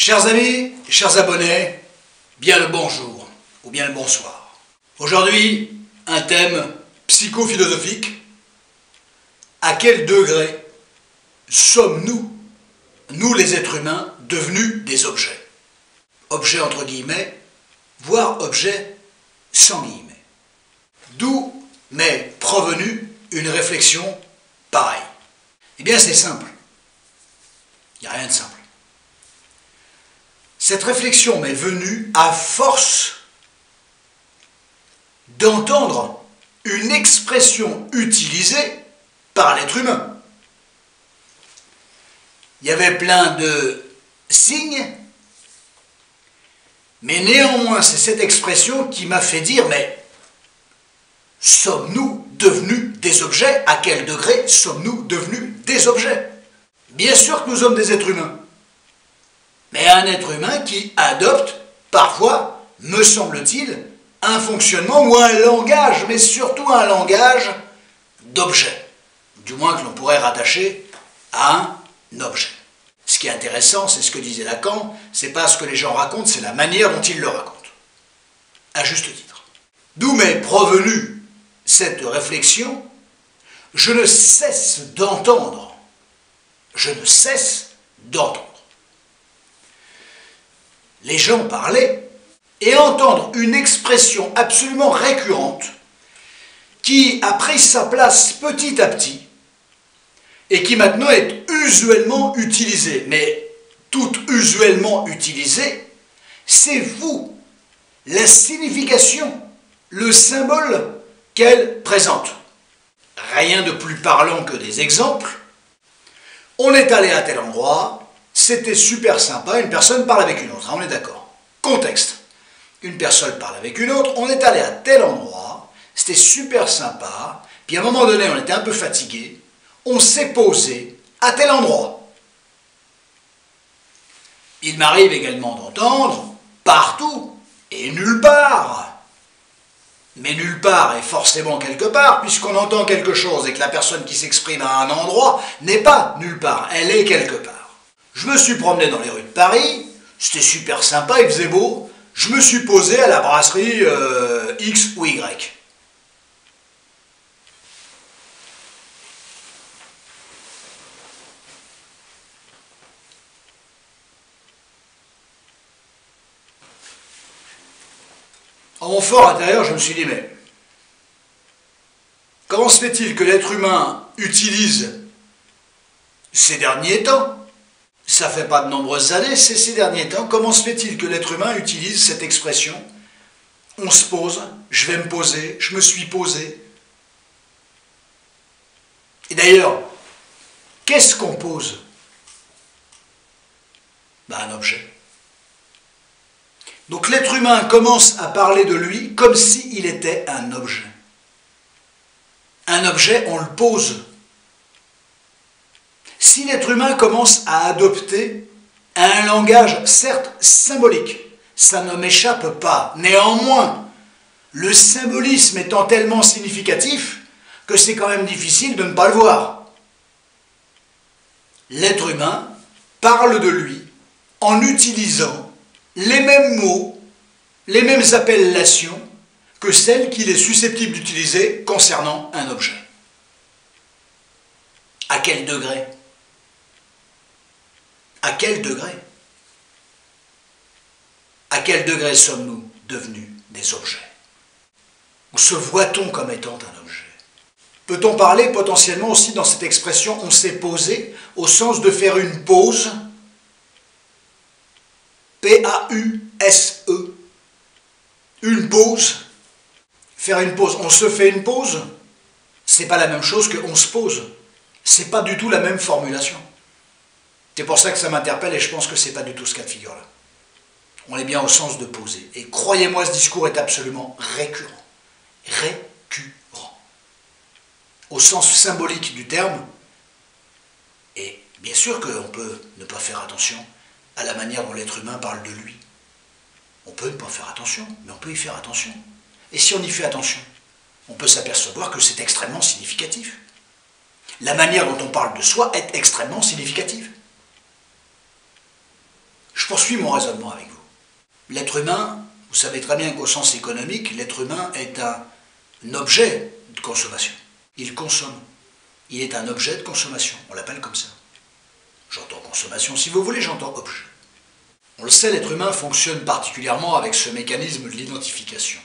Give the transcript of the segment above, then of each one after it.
Chers amis, chers abonnés, bien le bonjour ou bien le bonsoir. Aujourd'hui, un thème psychophilosophique. À quel degré sommes-nous, nous les êtres humains, devenus des objets? Objets entre guillemets, voire objets sans guillemets. D'où m'est provenue une réflexion pareille. Eh bien c'est simple. Il n'y a rien de simple. Cette réflexion m'est venue à force d'entendre une expression utilisée par l'être humain. Il y avait plein de signes, mais néanmoins c'est cette expression qui m'a fait dire, mais sommes-nous devenus des objets? À quel degré sommes-nous devenus des objets? Bien sûr que nous sommes des êtres humains, mais un être humain qui adopte parfois, me semble-t-il, un fonctionnement ou un langage, mais surtout un langage d'objet, du moins que l'on pourrait rattacher à un objet. Ce qui est intéressant, c'est ce que disait Lacan, c'est pas ce que les gens racontent, c'est la manière dont ils le racontent. À juste titre. D'où m'est provenue cette réflexion, je ne cesse d'entendre, les gens parler et entendre une expression absolument récurrente qui a pris sa place petit à petit et qui maintenant est usuellement utilisée. Mais tout usuellement utilisée, c'est vous, la signification, le symbole qu'elle présente. Rien de plus parlant que des exemples. On est allé à tel endroit, c'était super sympa, une personne parle avec une autre, hein, on est d'accord. Contexte. Une personne parle avec une autre, on est allé à tel endroit, c'était super sympa, puis à un moment donné on était un peu fatigué, on s'est posé à tel endroit. Il m'arrive également d'entendre partout et nulle part. Mais nulle part est forcément quelque part, puisqu'on entend quelque chose et que la personne qui s'exprime à un endroit n'est pas nulle part, elle est quelque part. Je me suis promené dans les rues de Paris, c'était super sympa, il faisait beau, je me suis posé à la brasserie X ou Y. En mon fort intérieur, je me suis dit, mais comment se fait-il que l'être humain utilise ces derniers temps, ça fait pas de nombreuses années, c'est ces derniers temps, comment se fait-il que l'être humain utilise cette expression? On se pose, je vais me poser, je me suis posé. Et d'ailleurs, qu'est-ce qu'on pose? Ben, un objet. Donc l'être humain commence à parler de lui comme s'il était un objet. Un objet, on le pose. Si l'être humain commence à adopter un langage, certes symbolique, ça ne m'échappe pas. Néanmoins, le symbolisme étant tellement significatif que c'est quand même difficile de ne pas le voir. L'être humain parle de lui en utilisant les mêmes mots, les mêmes appellations que celles qu'il est susceptible d'utiliser concernant un objet. À quel degré? À quel degré? À quel degré sommes-nous devenus des objets? Ou se voit-on comme étant un objet? Peut-on parler potentiellement aussi dans cette expression « on s'est posé » au sens de faire une pause? P-A-U-S-E. Une pause. Faire une pause. On se fait une pause. C'est pas la même chose que on se pose. C'est pas du tout la même formulation. C'est pour ça que ça m'interpelle et je pense que c'est pas du tout ce cas de figure-là. On est bien au sens de poser. Et croyez-moi, ce discours est absolument récurrent. Récurrent. Au sens symbolique du terme. Et bien sûr qu'on peut ne pas faire attention à la manière dont l'être humain parle de lui. On peut ne pas faire attention, mais on peut y faire attention. Et si on y fait attention, on peut s'apercevoir que c'est extrêmement significatif. La manière dont on parle de soi est extrêmement significative. Je poursuis mon raisonnement avec vous. L'être humain, vous savez très bien qu'au sens économique, l'être humain est un objet de consommation. Il consomme. Il est un objet de consommation. On l'appelle comme ça. J'entends consommation si vous voulez, j'entends objet. On le sait, l'être humain fonctionne particulièrement avec ce mécanisme de l'identification.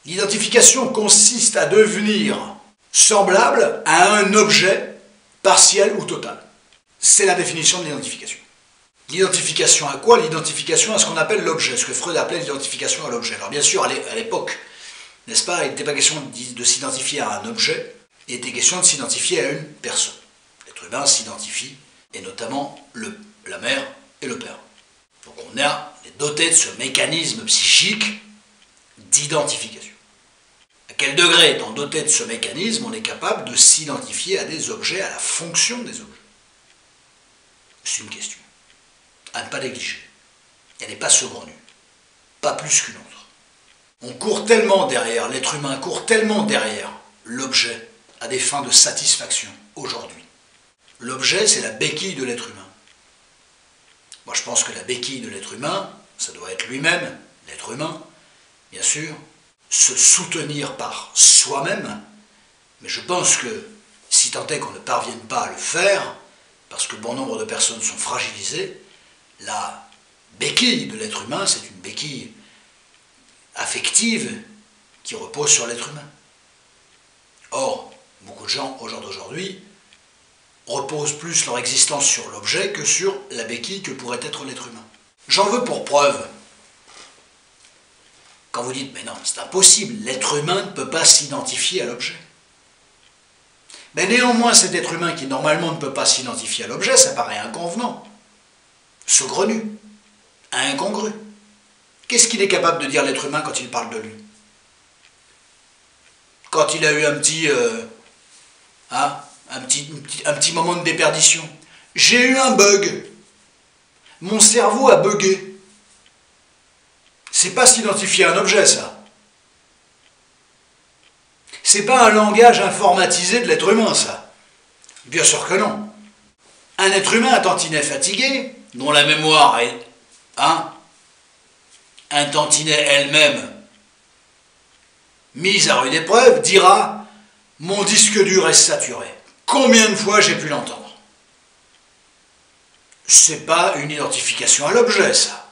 L'identification consiste à devenir semblable à un objet partiel ou total. C'est la définition de l'identification. L'identification à quoi? L'identification à ce qu'on appelle l'objet, ce que Freud appelait l'identification à l'objet. Alors bien sûr, à l'époque, n'est-ce pas, il n'était pas question de s'identifier à un objet, il était question de s'identifier à une personne. L'être humain s'identifie, et notamment la mère et le père. Donc on est doté de ce mécanisme psychique d'identification. À quel degré, étant doté de ce mécanisme, on est capable de s'identifier à des objets, à la fonction des objets? C'est une question à ne pas négliger. Elle n'est pas saugrenue, pas plus qu'une autre. On court tellement derrière, l'être humain court tellement derrière l'objet à des fins de satisfaction aujourd'hui. L'objet, c'est la béquille de l'être humain. Moi, je pense que la béquille de l'être humain, ça doit être lui-même, l'être humain, bien sûr, se soutenir par soi-même, mais je pense que si tant est qu'on ne parvienne pas à le faire, parce que bon nombre de personnes sont fragilisées, la béquille de l'être humain, c'est une béquille affective qui repose sur l'être humain. Or, beaucoup de gens, au jour d'aujourd'hui, reposent plus leur existence sur l'objet que sur la béquille que pourrait être l'être humain. J'en veux pour preuve. Quand vous dites, mais non, c'est impossible, l'être humain ne peut pas s'identifier à l'objet. Mais néanmoins, cet être humain qui normalement ne peut pas s'identifier à l'objet, ça paraît inconvenant, saugrenu, incongru. Qu'est-ce qu'il est capable de dire l'être humain quand il parle de lui? Quand il a eu un petit moment de déperdition. J'ai eu un bug. Mon cerveau a bugué. C'est pas s'identifier à un objet, ça. C'est pas un langage informatisé de l'être humain, ça. Bien sûr que non. Un être humain un tantinet fatigué, dont la mémoire est un tantinet elle-même mise à rude épreuve, dira « Mon disque dur est saturé. Combien de fois j'ai pu l'entendre ?» C'est pas une identification à l'objet, ça.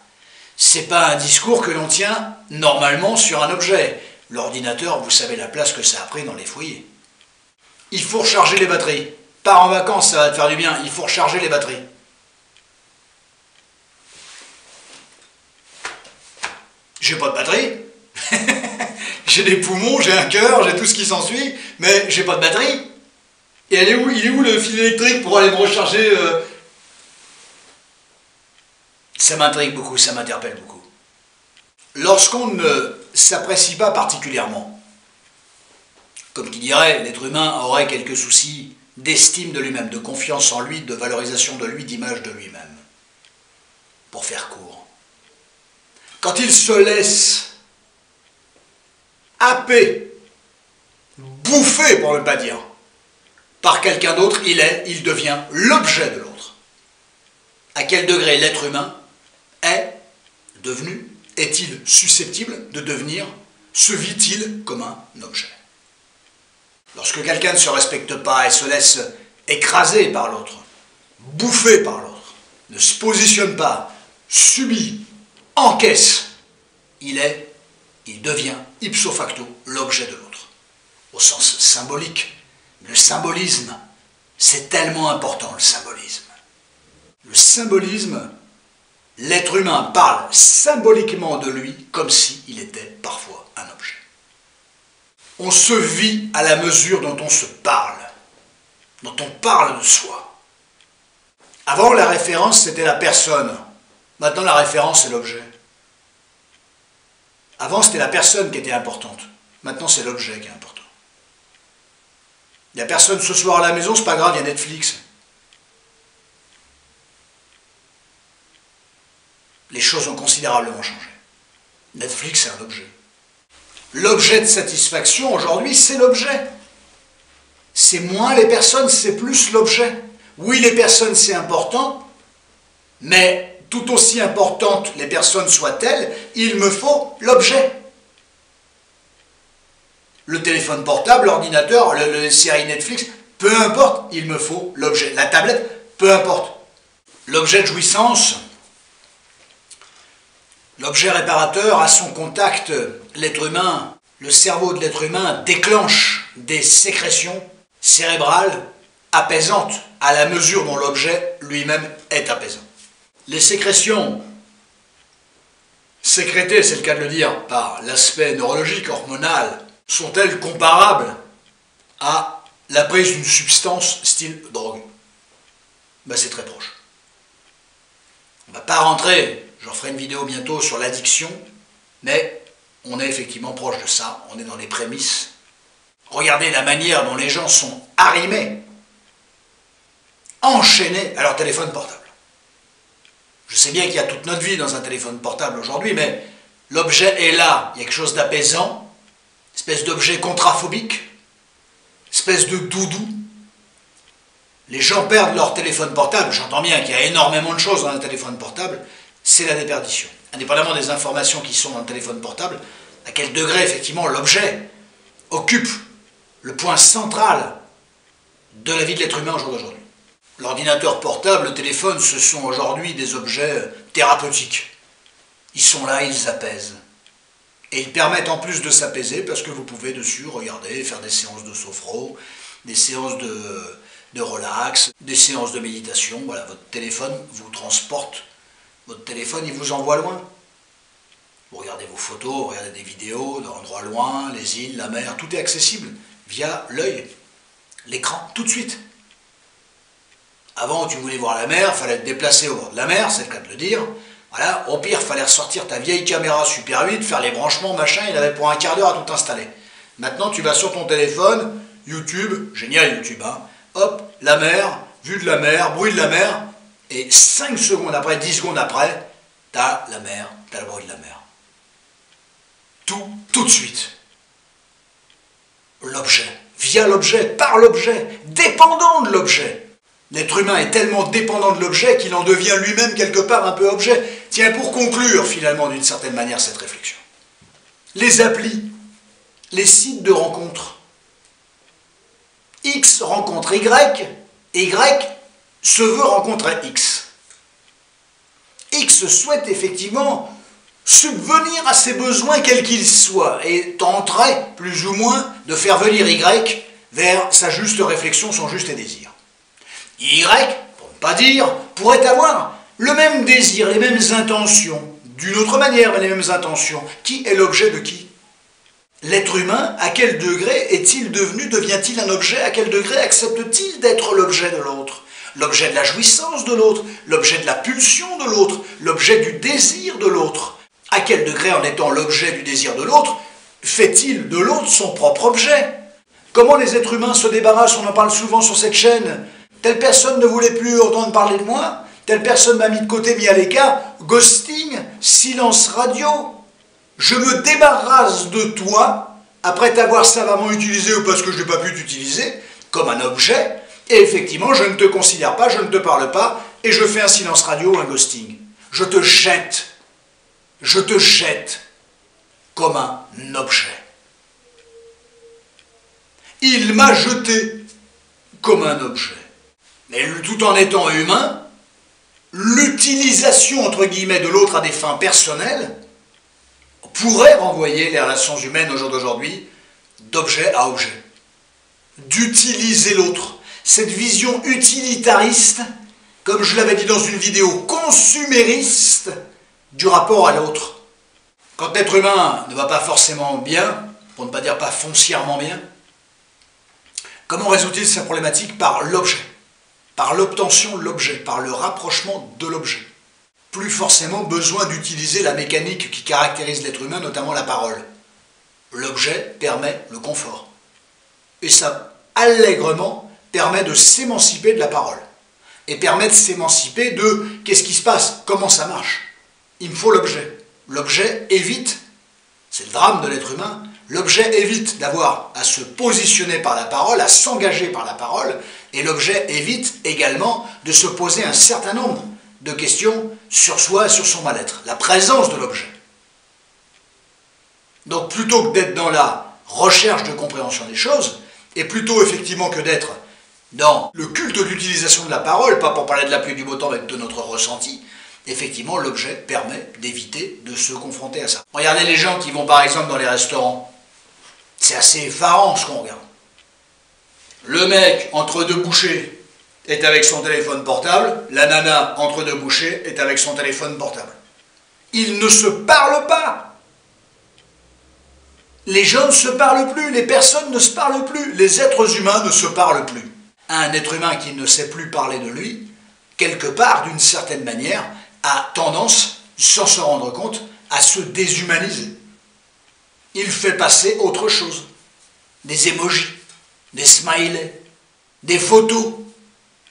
C'est pas un discours que l'on tient normalement sur un objet. L'ordinateur, vous savez la place que ça a pris dans les foyers. Il faut recharger les batteries. Pars en vacances, ça va te faire du bien. Il faut recharger les batteries. J'ai pas de batterie. J'ai des poumons, j'ai un cœur, j'ai tout ce qui s'ensuit, mais j'ai pas de batterie. Et il est où le fil électrique pour aller me recharger Ça m'intrigue beaucoup, ça m'interpelle beaucoup. Lorsqu'on ne s'apprécie pas particulièrement, comme qui dirait, l'être humain aurait quelques soucis d'estime de lui-même, de confiance en lui, de valorisation de lui, d'image de lui-même, pour faire court. Quand il se laisse happer, bouffer pour ne pas dire, par quelqu'un d'autre, il devient l'objet de l'autre. À quel degré l'être humain est-il susceptible de devenir, se vit-il comme un objet? Lorsque quelqu'un ne se respecte pas et se laisse écraser par l'autre, bouffer par l'autre, ne se positionne pas, subit, encaisse, il devient ipso facto l'objet de l'autre, au sens symbolique. Le symbolisme, c'est tellement important, le symbolisme. Le symbolisme, l'être humain parle symboliquement de lui comme s'il était parfois un objet. On se vit à la mesure dont on se parle, dont on parle de soi. Avant, la référence, c'était la personne. Maintenant, la référence, c'est l'objet. Avant, c'était la personne qui était importante. Maintenant, c'est l'objet qui est important. Il n'y a personne ce soir à la maison, c'est pas grave, il y a Netflix. Les choses ont considérablement changé. Netflix, c'est un objet. L'objet de satisfaction, aujourd'hui, c'est l'objet. C'est moins les personnes, c'est plus l'objet. Oui, les personnes, c'est important, mais tout aussi importantes les personnes soient-elles, il me faut l'objet. Le téléphone portable, l'ordinateur, les séries Netflix, peu importe, il me faut l'objet. La tablette, peu importe. L'objet de jouissance, l'objet réparateur, à son contact, l'être humain, le cerveau de l'être humain déclenche des sécrétions cérébrales apaisantes à la mesure dont l'objet lui-même est apaisant. Les sécrétions sécrétées, c'est le cas de le dire, par l'aspect neurologique, hormonal, sont-elles comparables à la prise d'une substance style drogue? Ben, c'est très proche. On ne va pas rentrer, je referai une vidéo bientôt sur l'addiction, mais on est effectivement proche de ça, on est dans les prémices. Regardez la manière dont les gens sont arrimés, enchaînés à leur téléphone portable. Je sais bien qu'il y a toute notre vie dans un téléphone portable aujourd'hui, mais l'objet est là, il y a quelque chose d'apaisant, espèce d'objet contraphobique, espèce de doudou. Les gens perdent leur téléphone portable, j'entends bien qu'il y a énormément de choses dans un téléphone portable, c'est la déperdition. Indépendamment des informations qui sont dans le téléphone portable, à quel degré effectivement l'objet occupe le point central de la vie de l'être humain au jour d'aujourd'hui. L'ordinateur portable, le téléphone, ce sont aujourd'hui des objets thérapeutiques. Ils sont là, ils apaisent. Et ils permettent en plus de s'apaiser parce que vous pouvez dessus regarder, faire des séances de sophro, des séances de relax, des séances de méditation. Voilà, votre téléphone vous transporte, votre téléphone il vous envoie loin. Vous regardez vos photos, vous regardez des vidéos d'endroits loin, les îles, la mer, tout est accessible via l'œil, l'écran, tout de suite. Avant, tu voulais voir la mer, il fallait te déplacer au bord de la mer, c'est le cas de le dire. Voilà, au pire, il fallait ressortir ta vieille caméra Super 8, faire les branchements, machin, il avait pour un quart d'heure à tout installer. Maintenant, tu vas sur ton téléphone, YouTube, génial YouTube, hein, hop, la mer, vue de la mer, bruit de la mer, et 5 secondes après, 10 secondes après, t'as la mer, t'as le bruit de la mer. Tout de suite. L'objet, via l'objet, par l'objet, dépendant de l'objet. L'être humain est tellement dépendant de l'objet qu'il en devient lui-même quelque part un peu objet. Tiens, pour conclure finalement d'une certaine manière cette réflexion. Les applis, les sites de rencontres. X rencontre Y, et Y se veut rencontrer X. X souhaite effectivement subvenir à ses besoins quels qu'ils soient et tenterait plus ou moins de faire venir Y vers sa juste réflexion, son juste désir. Y, pour ne pas dire, pourrait avoir le même désir, les mêmes intentions, d'une autre manière, mais les mêmes intentions. Qui est l'objet de qui? L'être humain, à quel degré est-il devenu, devient-il un objet? À quel degré accepte-t-il d'être l'objet de l'autre? L'objet de la jouissance de l'autre, l'objet de la pulsion de l'autre, l'objet du désir de l'autre. À quel degré, en étant l'objet du désir de l'autre, fait-il de l'autre son propre objet? Comment les êtres humains se débarrassent? On en parle souvent sur cette chaîne. Telle personne ne voulait plus entendre parler de moi, telle personne m'a mis de côté, mis à l'écart, ghosting, silence radio. Je me débarrasse de toi, après t'avoir savamment utilisé ou parce que je n'ai pas pu t'utiliser, comme un objet, et effectivement, je ne te considère pas, je ne te parle pas, et je fais un silence radio ou un ghosting. Je te jette comme un objet. Il m'a jeté comme un objet. Mais tout en étant humain, l'utilisation, entre guillemets, de l'autre à des fins personnelles pourrait renvoyer les relations humaines au jour d'aujourd'hui d'objet à objet. D'utiliser l'autre. Cette vision utilitariste, comme je l'avais dit dans une vidéo, consumériste du rapport à l'autre. Quand l'être humain ne va pas forcément bien, pour ne pas dire pas foncièrement bien, comment résout-il sa problématique? Par l'objet. Par l'obtention de l'objet, par le rapprochement de l'objet. Plus forcément besoin d'utiliser la mécanique qui caractérise l'être humain, notamment la parole. L'objet permet le confort. Et ça, allègrement, permet de s'émanciper de la parole. Et permet de s'émanciper de qu'est-ce qui se passe, comment ça marche. Il me faut l'objet. L'objet évite, c'est le drame de l'être humain, l'objet évite d'avoir à se positionner par la parole, à s'engager par la parole, et l'objet évite également de se poser un certain nombre de questions sur soi et sur son mal-être, la présence de l'objet. Donc plutôt que d'être dans la recherche de compréhension des choses, et plutôt effectivement que d'être dans le culte de l'utilisation de la parole, pas pour parler de la pluie du beau temps, mais de notre ressenti, effectivement l'objet permet d'éviter de se confronter à ça. Regardez les gens qui vont par exemple dans les restaurants, c'est assez effarant ce qu'on regarde. Le mec entre deux bouchées est avec son téléphone portable, la nana entre deux bouchées est avec son téléphone portable. Ils ne se parlent pas. Les gens ne se parlent plus, les personnes ne se parlent plus, les êtres humains ne se parlent plus. Un être humain qui ne sait plus parler de lui, quelque part, d'une certaine manière, a tendance, sans se rendre compte, à se déshumaniser. Il fait passer autre chose. Des emojis, des smileys, des photos,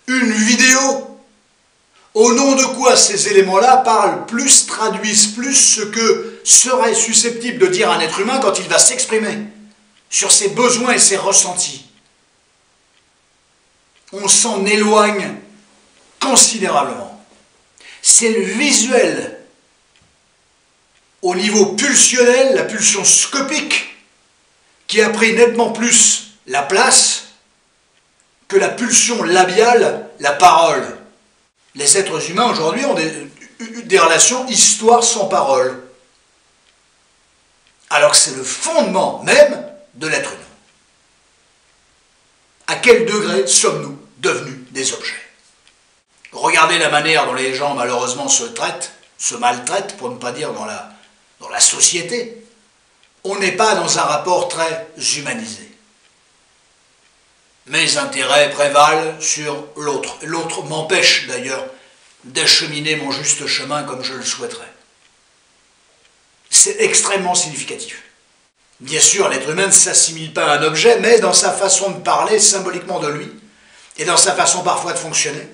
une vidéo. Au nom de quoi ces éléments-là parlent plus, traduisent plus ce que serait susceptible de dire un être humain quand il va s'exprimer sur ses besoins et ses ressentis. On s'en éloigne considérablement. C'est le visuel au niveau pulsionnel, la pulsion scopique, qui a pris nettement plus la place que la pulsion labiale, la parole. Les êtres humains aujourd'hui ont des relations histoire sans parole. Alors que c'est le fondement même de l'être humain. À quel degré sommes-nous devenus des objets? Regardez la manière dont les gens malheureusement se maltraitent, pour ne pas dire dans la société. On n'est pas dans un rapport très humanisé. Mes intérêts prévalent sur l'autre. L'autre m'empêche d'ailleurs d'acheminer mon juste chemin comme je le souhaiterais. C'est extrêmement significatif. Bien sûr, l'être humain ne s'assimile pas à un objet, mais dans sa façon de parler symboliquement de lui, et dans sa façon parfois de fonctionner,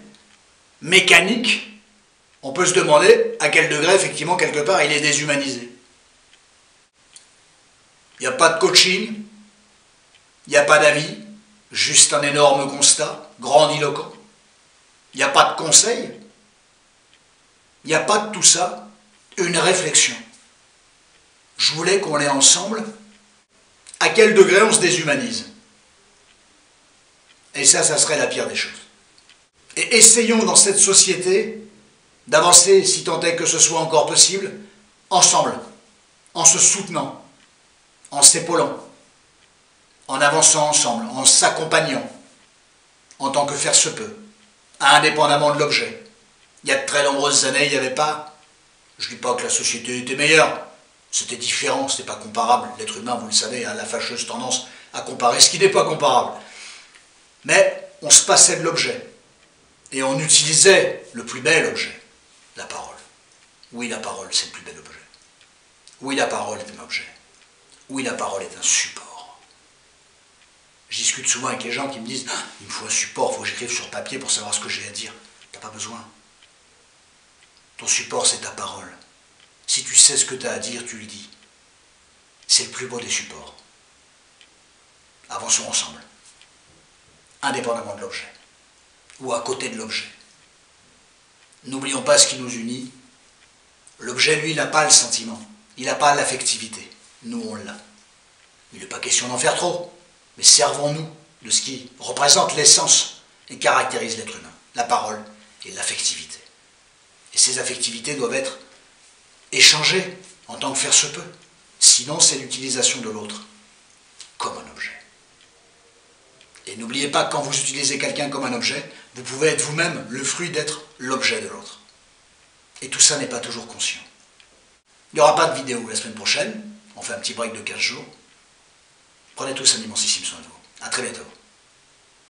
mécanique, on peut se demander à quel degré, effectivement, quelque part, il est déshumanisé. Il n'y a pas de coaching, il n'y a pas d'avis, juste un énorme constat, grandiloquent. Il n'y a pas de conseil, il n'y a pas de tout ça, une réflexion. Je voulais qu'on l'ait ensemble. À quel degré on se déshumanise? Et ça serait la pire des choses. Et essayons dans cette société d'avancer, si tant est que ce soit encore possible, ensemble, en se soutenant, en s'épaulant, en avançant ensemble, en s'accompagnant, en tant que faire se peut, indépendamment de l'objet. Il y a de très nombreuses années, il n'y avait pas, je ne dis pas que la société était meilleure, c'était différent, c'était pas comparable. L'être humain, vous le savez, a la fâcheuse tendance à comparer ce qui n'est pas comparable. Mais on se passait de l'objet. Et on utilisait le plus bel objet, la parole. Oui, la parole, c'est le plus bel objet. Oui, la parole est un objet. Oui, la parole est un support. Je discute souvent avec les gens qui me disent « Il me faut un support, il faut que j'écrive sur papier pour savoir ce que j'ai à dire. » T'as pas besoin. Ton support, c'est ta parole. Si tu sais ce que tu as à dire, tu le dis. C'est le plus beau des supports. Avançons ensemble. Indépendamment de l'objet. Ou à côté de l'objet. N'oublions pas ce qui nous unit. L'objet, lui, il n'a pas le sentiment. Il n'a pas l'affectivité. Nous, on l'a. Il n'est pas question d'en faire trop. Mais servons-nous de ce qui représente l'essence et caractérise l'être humain. La parole et l'affectivité. Et ces affectivités doivent être échangées en tant que faire se peut. Sinon, c'est l'utilisation de l'autre comme un objet. Et n'oubliez pas que quand vous utilisez quelqu'un comme un objet, vous pouvez être vous-même le fruit d'être l'objet de l'autre. Et tout ça n'est pas toujours conscient. Il n'y aura pas de vidéo la semaine prochaine. On fait un petit break de 15 jours. Prenez tous un immensissime soin de vous. À très bientôt.